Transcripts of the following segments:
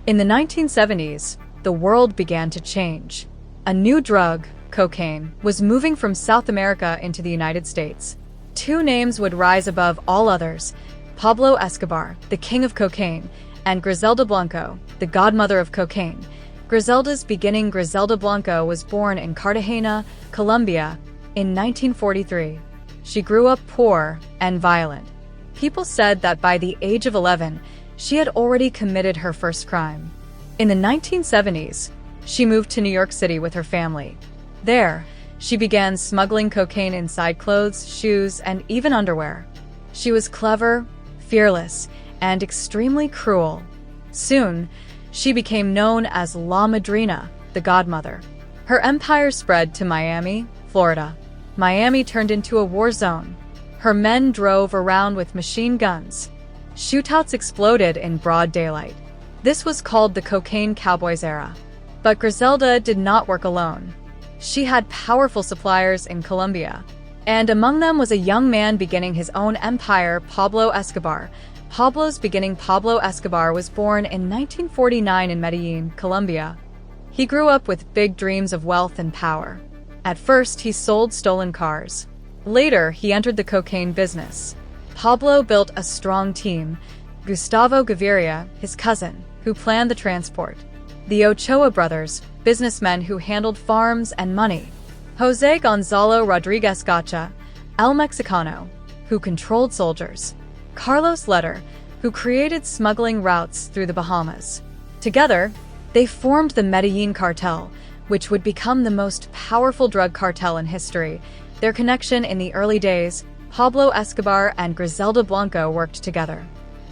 In the 1970s, the world began to change. A new drug, cocaine, was moving from South America into the United States. Two names would rise above all others: Pablo Escobar, the king of cocaine, and Griselda Blanco, the godmother of cocaine. Griselda's beginning. Griselda Blanco was born in Cartagena, Colombia, in 1943. She grew up poor and violent. People said that by the age of 11, she had already committed her first crime. In the 1970s, she moved to New York City with her family. There, she began smuggling cocaine inside clothes, shoes, and even underwear. She was clever, fearless, and extremely cruel. Soon, she became known as La Madrina, the godmother. Her empire spread to Miami, Florida. Miami turned into a war zone. Her men drove around with machine guns. Shootouts exploded in broad daylight. This was called the Cocaine Cowboys era. But Griselda did not work alone. She had powerful suppliers in Colombia, and among them was a young man beginning his own empire, Pablo Escobar. Pablo Escobar was born in 1949 in Medellin, Colombia. He grew up with big dreams of wealth and power. At first, he sold stolen cars. Later, he entered the cocaine business. Pablo built a strong team: Gustavo Gaviria, his cousin, who planned the transport; the Ochoa brothers, businessmen who handled farms and money; Jose Gonzalo Rodriguez Gacha, El Mexicano, who controlled soldiers; Carlos Leder, who created smuggling routes through the Bahamas. Together, they formed the Medellin cartel, which would become the most powerful drug cartel in history. Their connection in the early days: Pablo Escobar and Griselda Blanco worked together.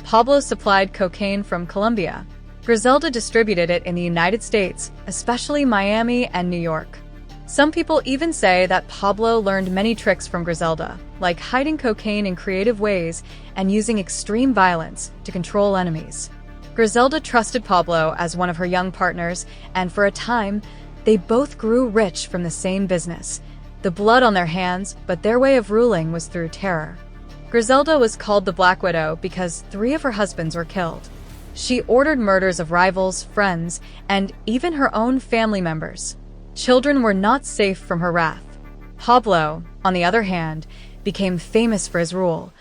Pablo supplied cocaine from Colombia. Griselda distributed it in the United States, especially Miami and New York. Some people even say that Pablo learned many tricks from Griselda, like hiding cocaine in creative ways and using extreme violence to control enemies. Griselda trusted Pablo as one of her young partners, and for a time, they both grew rich from the same business. The blood on their hands, but their way of ruling was through terror. Griselda was called the Black Widow because 3 of her husbands were killed. She ordered murders of rivals, friends, and even her own family members. Children were not safe from her wrath. Pablo, on the other hand, became famous for his rule: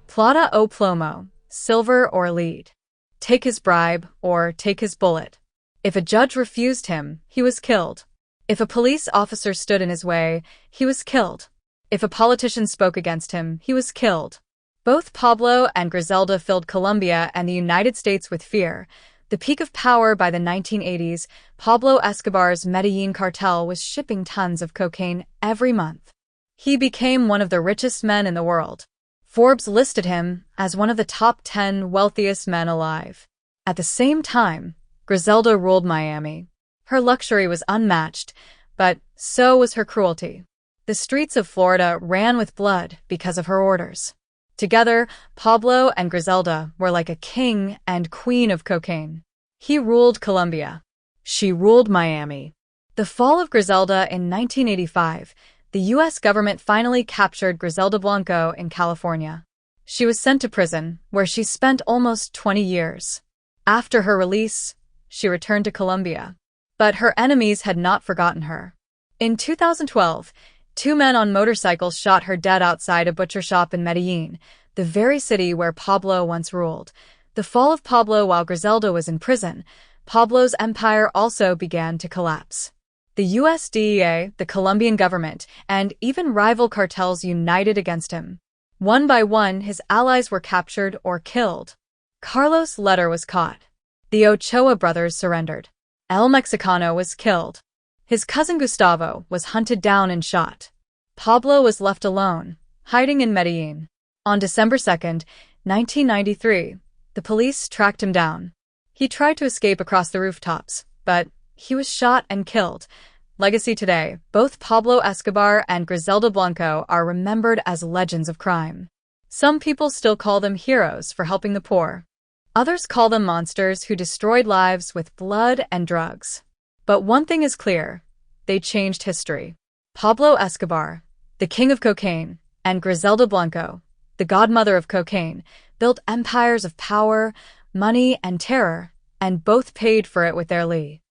plata o plomo, silver or lead. Take his bribe or take his bullet. If a judge refused him, he was killed. If a police officer stood in his way, he was killed. If a politician spoke against him, he was killed. Both Pablo and Griselda filled Colombia and the United States with fear. The peak of power by the 1980s, Pablo Escobar's Medellin cartel was shipping tons of cocaine every month. He became one of the richest men in the world. Forbes listed him as one of the top 10 wealthiest men alive. At the same time, Griselda ruled Miami. Her luxury was unmatched, but so was her cruelty. The streets of Florida ran with blood because of her orders. Together, Pablo and Griselda were like a king and queen of cocaine. He ruled Colombia. She ruled Miami. The fall of Griselda in 1985, the U.S. government finally captured Griselda Blanco in California. She was sent to prison, where she spent almost 20 years. After her release, she returned to Colombia. But her enemies had not forgotten her. In 2012, 2 men on motorcycles shot her dead outside a butcher shop in Medellin, the very city where Pablo once ruled. The fall of Pablo while Griselda was in prison, Pablo's empire also began to collapse. The US DEA, the Colombian government, and even rival cartels united against him. One by one, his allies were captured or killed. Carlos Leder was caught. The Ochoa brothers surrendered. El Mexicano was killed. His cousin Gustavo was hunted down and shot. Pablo was left alone, hiding in Medellin. On December 2, 1993, the police tracked him down. He tried to escape across the rooftops, but he was shot and killed. Legacy today: both Pablo Escobar and Griselda Blanco are remembered as legends of crime. Some people still call them heroes for helping the poor. Others call them monsters who destroyed lives with blood and drugs. But one thing is clear: they changed history. Pablo Escobar, the king of cocaine, and Griselda Blanco, the godmother of cocaine, built empires of power, money, and terror. and both paid for it with their Li.